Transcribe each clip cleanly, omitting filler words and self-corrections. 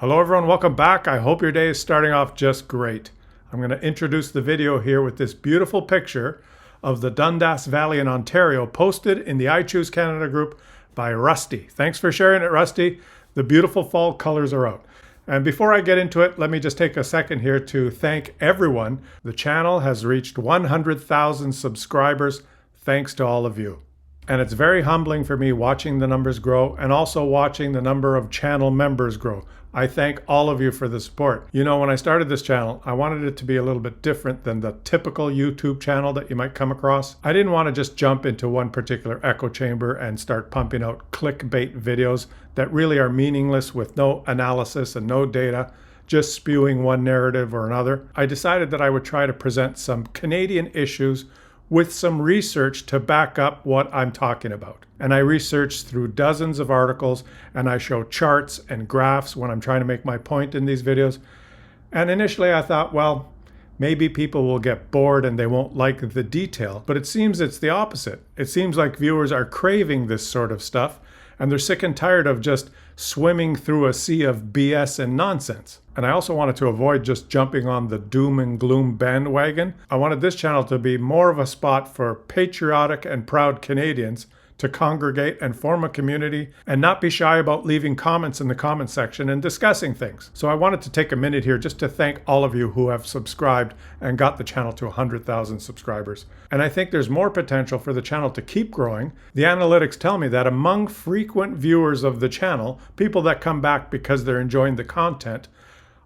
Hello everyone, welcome back. I hope your day is starting off just great. I'm going to introduce the video here with this beautiful picture of the Dundas Valley in Ontario posted in the I Choose Canada group by Rusty. Thanks for sharing it, Rusty. The beautiful fall colors are out. And before I get into it, let me just take a second here to thank everyone. The channel has reached 100,000 subscribers. Thanks to all of you. And it's very humbling for me watching the numbers grow and also watching the number of channel members grow. I thank all of you for the support. You know, when I started this channel, I wanted it to be a little bit different than the typical YouTube channel that you might come across. I didn't want to just jump into one particular echo chamber and start pumping out clickbait videos that really are meaningless with no analysis and no data, just spewing one narrative or another. I decided that I would try to present some Canadian issues with some research to back up what I'm talking about. And I researched through dozens of articles, and I show charts and graphs when I'm trying to make my point in these videos. And initially I thought, well, maybe people will get bored and they won't like the detail, but it seems it's the opposite. It seems like viewers are craving this sort of stuff, and they're sick and tired of just swimming through a sea of BS and nonsense. And I also wanted to avoid just jumping on the doom and gloom bandwagon. I wanted this channel to be more of a spot for patriotic and proud Canadians to congregate and form a community and not be shy about leaving comments in the comment section and discussing things. So I wanted to take a minute here just to thank all of you who have subscribed and got the channel to 100,000 subscribers. And I think there's more potential for the channel to keep growing. The analytics tell me that among frequent viewers of the channel, people that come back because they're enjoying the content,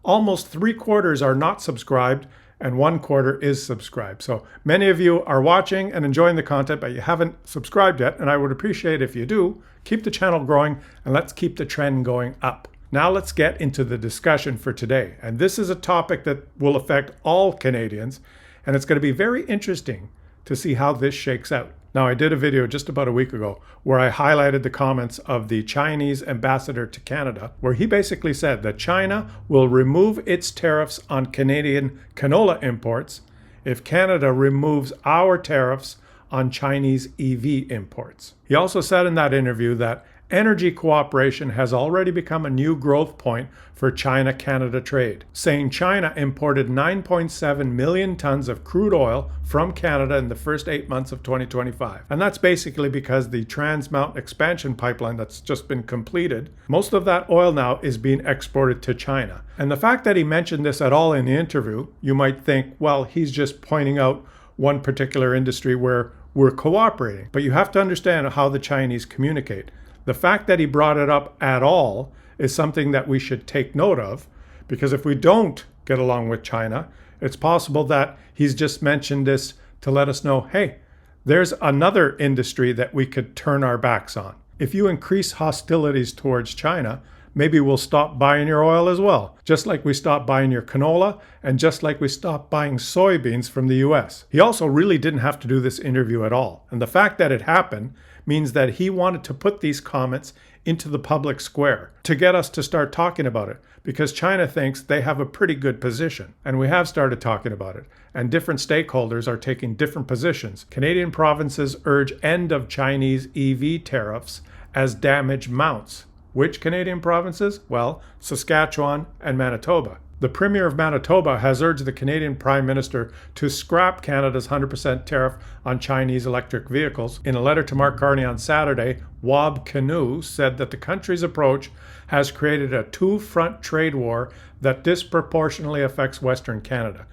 almost 3/4 are not subscribed and 1/4 is subscribed. So many of you are watching and enjoying the content, but you haven't subscribed yet, and I would appreciate if you do. Keep the channel growing, and let's keep the trend going up. Now let's get into the discussion for today. And this is a topic that will affect all Canadians, and it's going to be very interesting to see how this shakes out. Now, I did a video just about a week ago where I highlighted the comments of the Chinese ambassador to Canada, where he basically said that China will remove its tariffs on Canadian canola imports if Canada removes our tariffs on Chinese EV imports. He also said in that interview that energy cooperation has already become a new growth point for China-Canada trade, saying China imported 9.7 million tons of crude oil from Canada in the first 8 months of 2025. And that's basically because the Trans Mountain expansion pipeline that's just been completed, most of that oil now is being exported to China. And the fact that he mentioned this at all in the interview, you might think, well, he's just pointing out one particular industry where we're cooperating. But you have to understand how the Chinese communicate. The fact that he brought it up at all is something that we should take note of, because if we don't get along with China, it's possible that he's just mentioned this to let us know, hey, there's another industry that we could turn our backs on. If you increase hostilities towards China, maybe we'll stop buying your oil as well, just like we stopped buying your canola and just like we stopped buying soybeans from the US. He also really didn't have to do this interview at all. And the fact that it happened means that he wanted to put these comments into the public square to get us to start talking about it, because China thinks they have a pretty good position. And we have started talking about it, and different stakeholders are taking different positions. Canadian provinces urge end of Chinese EV tariffs as damage mounts. Which Canadian provinces? Well, Saskatchewan and Manitoba. The Premier of Manitoba has urged the Canadian Prime Minister to scrap Canada's 100% tariff on Chinese electric vehicles. In a letter to Mark Carney on Saturday, Wab Kinew said that the country's approach has created a two-front trade war that disproportionately affects Western Canada.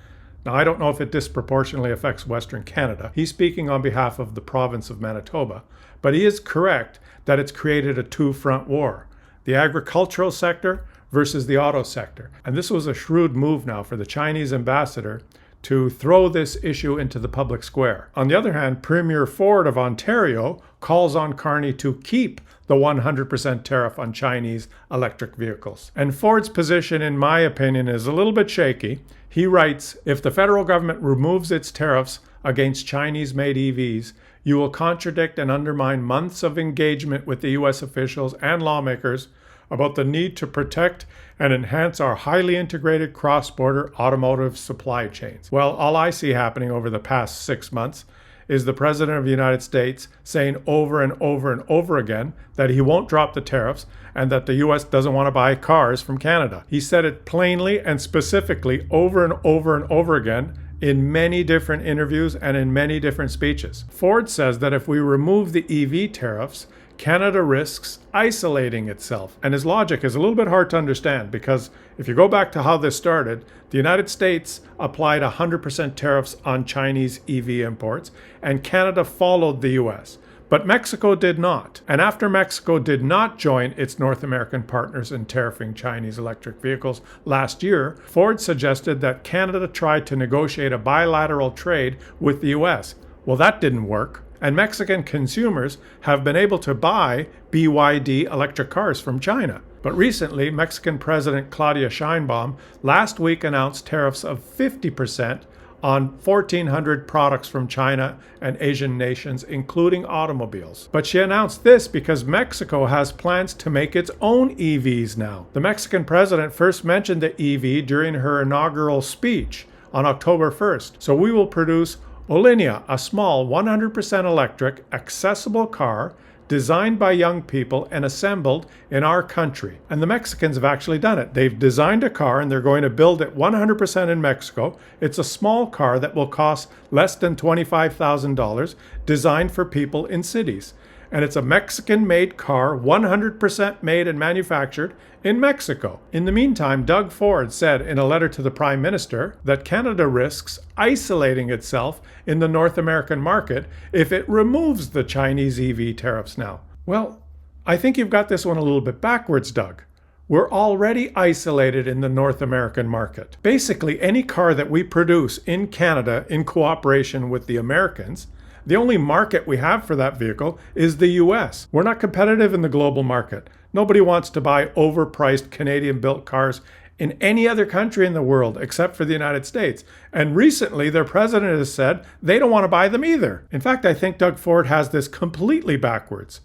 Now, I don't know if it disproportionately affects Western Canada. He's speaking on behalf of the province of Manitoba, but he is correct that it's created a two-front war. The agricultural sector versus the auto sector. And this was a shrewd move now for the Chinese ambassador to throw this issue into the public square. On the other hand, Premier Ford of Ontario calls on Carney to keep the 100% tariff on Chinese electric vehicles. And Ford's position, in my opinion, is a little bit shaky. He writes, if the federal government removes its tariffs against Chinese-made EVs, you will contradict and undermine months of engagement with the US officials and lawmakers about the need to protect and enhance our highly integrated cross-border automotive supply chains. Well, all I see happening over the past 6 months is the President of the United States saying over and over and over again that he won't drop the tariffs and that the US doesn't want to buy cars from Canada. He said it plainly and specifically over and over and over again in many different interviews and in many different speeches. Ford says that if we remove the EV tariffs, Canada risks isolating itself. And his logic is a little bit hard to understand because if you go back to how this started, the United States applied 100% tariffs on Chinese EV imports, and Canada followed the US. But Mexico did not. And after Mexico did not join its North American partners in tariffing Chinese electric vehicles last year, Ford suggested that Canada try to negotiate a bilateral trade with the US. Well, that didn't work. And Mexican consumers have been able to buy BYD electric cars from China. But recently, Mexican President Claudia Sheinbaum last week announced tariffs of 50% on 1,400 products from China and Asian nations, including automobiles. But she announced this because Mexico has plans to make its own EVs now. The Mexican president first mentioned the EV during her inaugural speech on October 1st. So we will produce Olinea, a small 100% electric, accessible car designed by young people and assembled in our country. And the Mexicans have actually done it. They've designed a car and they're going to build it 100% in Mexico. It's a small car that will cost less than $25,000, designed for people in cities. And it's a Mexican-made car, 100% made and manufactured in Mexico. In the meantime, Doug Ford said in a letter to the Prime Minister that Canada risks isolating itself in the North American market if it removes the Chinese EV tariffs now. Well, I think you've got this one a little bit backwards, Doug. We're already isolated in the North American market. Basically, any car that we produce in Canada in cooperation with the Americans, the only market we have for that vehicle is the US. We're not competitive in the global market. Nobody wants to buy overpriced Canadian-built cars in any other country in the world except for the United States. And recently, their president has said they don't want to buy them either. In fact, I think Doug Ford has this completely backwards.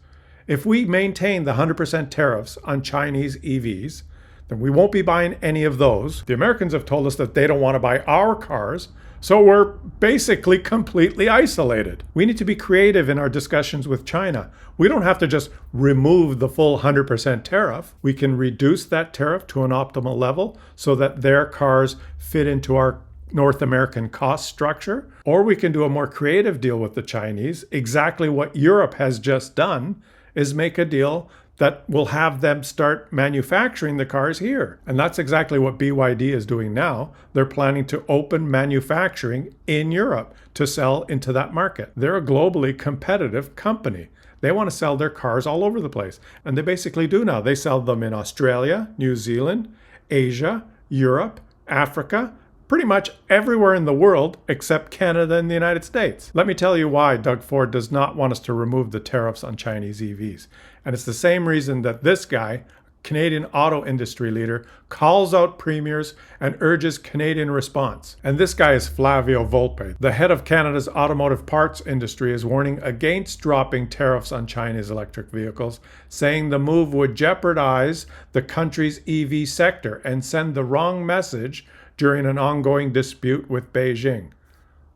If we maintain the 100% tariffs on Chinese EVs, then we won't be buying any of those. The Americans have told us that they don't want to buy our cars, so we're basically completely isolated. We need to be creative in our discussions with China. We don't have to just remove the full 100% tariff. We can reduce that tariff to an optimal level so that their cars fit into our North American cost structure. Or we can do a more creative deal with the Chinese. Exactly what Europe has just done is make a deal that will have them start manufacturing the cars here. And that's exactly what BYD is doing now. They're planning to open manufacturing in Europe to sell into that market. They're a globally competitive company. They want to sell their cars all over the place. And they basically do now. They sell them in Australia, New Zealand, Asia, Europe, Africa, pretty much everywhere in the world except Canada and the United States. Let me tell you why Doug Ford does not want us to remove the tariffs on Chinese EVs. And it's the same reason that this guy, Canadian auto industry leader, calls out premiers and urges Canadian response. And this guy is Flavio Volpe. The head of Canada's automotive parts industry is warning against dropping tariffs on Chinese electric vehicles, saying the move would jeopardize the country's EV sector and send the wrong message during an ongoing dispute with Beijing.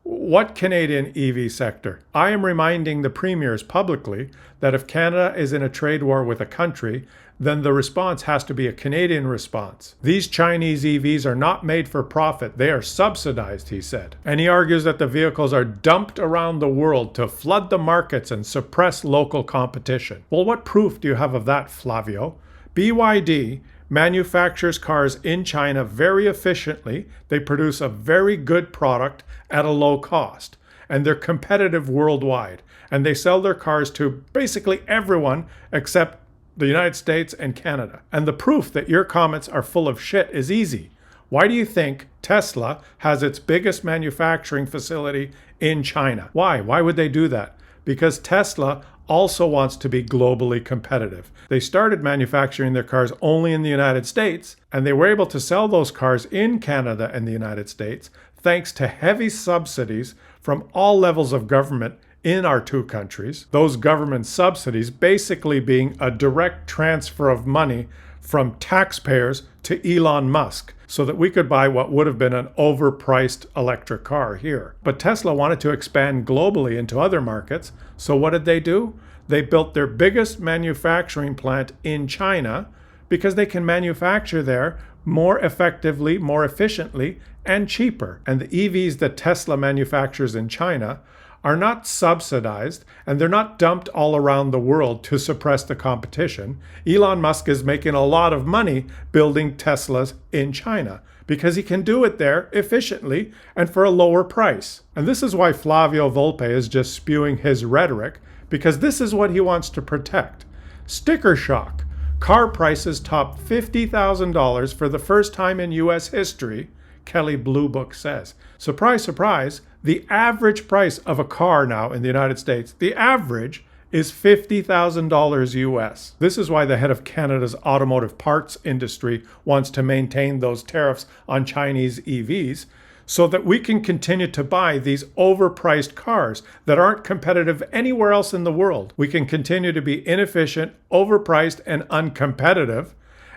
What Canadian EV sector? I am reminding the premiers publicly that if Canada is in a trade war with a country, then the response has to be a Canadian response. These Chinese EVs are not made for profit. They are subsidized, he said. And he argues that the vehicles are dumped around the world to flood the markets and suppress local competition. Well, what proof do you have of that, Flavio? BYD manufactures cars in China very efficiently. They produce a very good product at a low cost. And they're competitive worldwide. And they sell their cars to basically everyone except the United States and Canada. And the proof that your comments are full of shit is easy. Why do you think Tesla has its biggest manufacturing facility in China? Why? Why would they do that? Because Tesla also wants to be globally competitive. They started manufacturing their cars only in the United States, and they were able to sell those cars in Canada and the United States thanks to heavy subsidies from all levels of government in our two countries. Those government subsidies basically being a direct transfer of money from taxpayers to Elon Musk so that we could buy what would have been an overpriced electric car here. But Tesla wanted to expand globally into other markets, so what did they do? They built their biggest manufacturing plant in China because they can manufacture there more effectively, more efficiently, and cheaper. And the EVs that Tesla manufactures in China are not subsidized, and they're not dumped all around the world to suppress the competition. Elon Musk is making a lot of money building Teslas in China because he can do it there efficiently and for a lower price. And this is why Flavio Volpe is just spewing his rhetoric, because this is what he wants to protect. Sticker shock. Car prices topped $50,000 for the first time in U.S. history, Kelley Blue Book says. Surprise, surprise, the average price of a car now in the United States, the average is $50,000 US. This is why the head of Canada's automotive parts industry wants to maintain those tariffs on Chinese EVs so that we can continue to buy these overpriced cars that aren't competitive anywhere else in the world. We can continue to be inefficient, overpriced, and uncompetitive,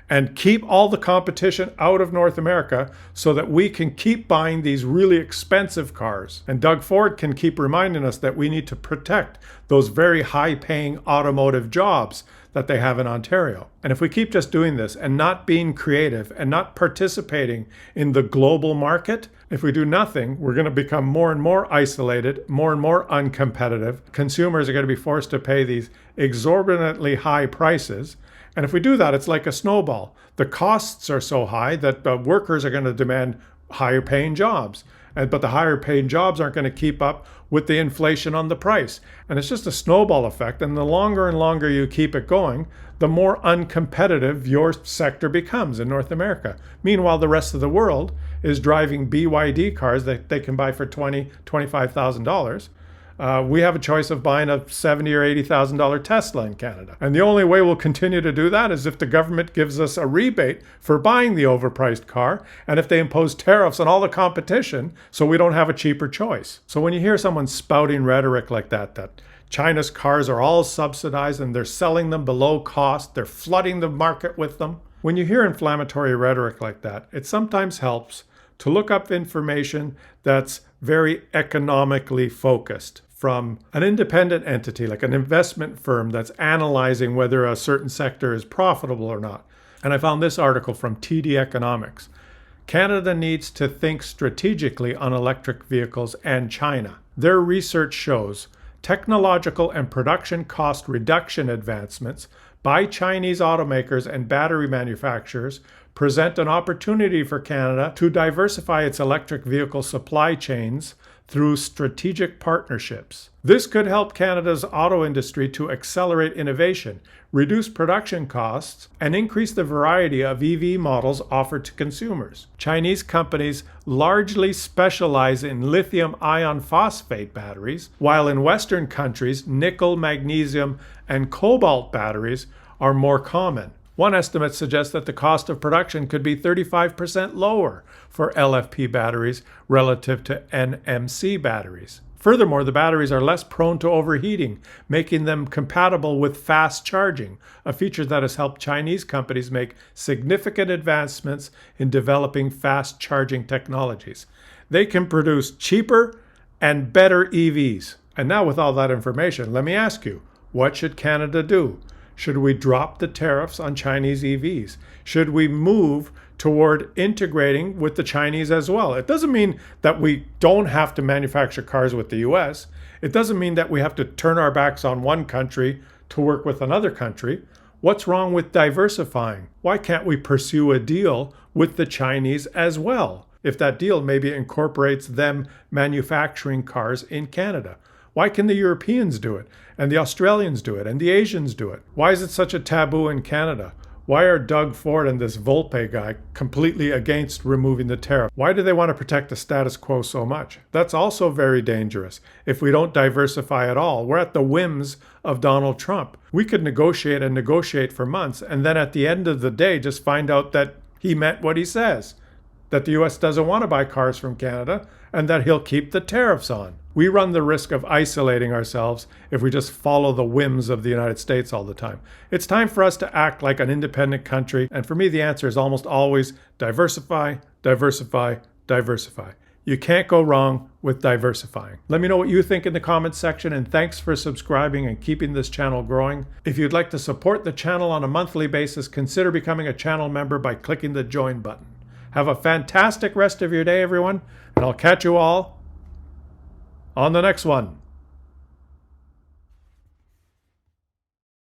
and keep all the competition out of North America so that we can keep buying these really expensive cars. And Doug Ford can keep reminding us that we need to protect those very high-paying automotive jobs that they have in Ontario. And if we keep just doing this and not being creative and not participating in the global market, if we do nothing, we're going to become more and more isolated, more and more uncompetitive. Consumers are going to be forced to pay these exorbitantly high prices. And if we do that, it's like a snowball. The costs are so high that workers are going to demand higher paying jobs. But the higher paying jobs aren't going to keep up with the inflation on the price. And it's just a snowball effect. And the longer and longer you keep it going, the more uncompetitive your sector becomes in North America. Meanwhile, the rest of the world is driving BYD cars that they can buy for $20,000, $25,000. We have a choice of buying a $70,000 or $80,000 Tesla in Canada. And the only way we'll continue to do that is if the government gives us a rebate for buying the overpriced car, and if they impose tariffs on all the competition so we don't have a cheaper choice. So when you hear someone spouting rhetoric like that China's cars are all subsidized and they're selling them below cost, they're flooding the market with them. When you hear inflammatory rhetoric like that, it sometimes helps to look up information that's very economically focused from an independent entity, like an investment firm that's analyzing whether a certain sector is profitable or not. And I found this article from TD Economics. Canada needs to think strategically on electric vehicles and China. Their research shows technological and production cost reduction advancements by Chinese automakers and battery manufacturers present an opportunity for Canada to diversify its electric vehicle supply chains through strategic partnerships. This could help Canada's auto industry to accelerate innovation, reduce production costs, and increase the variety of EV models offered to consumers. Chinese companies largely specialize in lithium iron phosphate batteries, while in Western countries, nickel, magnesium, and cobalt batteries are more common. One estimate suggests that the cost of production could be 35% lower for LFP batteries relative to NMC batteries. Furthermore, the batteries are less prone to overheating, making them compatible with fast charging, a feature that has helped Chinese companies make significant advancements in developing fast charging technologies. They can produce cheaper and better EVs. And now with all that information, let me ask you, what should Canada do? Should we drop the tariffs on Chinese EVs? Should we move toward integrating with the Chinese as well? It doesn't mean that we don't have to manufacture cars with the US. It doesn't mean that we have to turn our backs on one country to work with another country. What's wrong with diversifying? Why can't we pursue a deal with the Chinese as well? If that deal maybe incorporates them manufacturing cars in Canada. Why can the Europeans do it, and the Australians do it, and the Asians do it? Why is it such a taboo in Canada? Why are Doug Ford and this Volpe guy completely against removing the tariff? Why do they want to protect the status quo so much? That's also very dangerous. If we don't diversify at all, we're at the whims of Donald Trump. We could negotiate and negotiate for months, and then at the end of the day, just find out that he meant what he says. that the US doesn't want to buy cars from Canada and that he'll keep the tariffs on. We run the risk of isolating ourselves if we just follow the whims of the United States all the time. It's time for us to act like an independent country, and for me the answer is almost always diversify, diversify, diversify. You can't go wrong with diversifying. Let me know what you think in the comments section, and thanks for subscribing and keeping this channel growing. If you'd like to support the channel on a monthly basis, consider becoming a channel member by clicking the join button. Have a fantastic rest of your day, everyone, and I'll catch you all on the next one.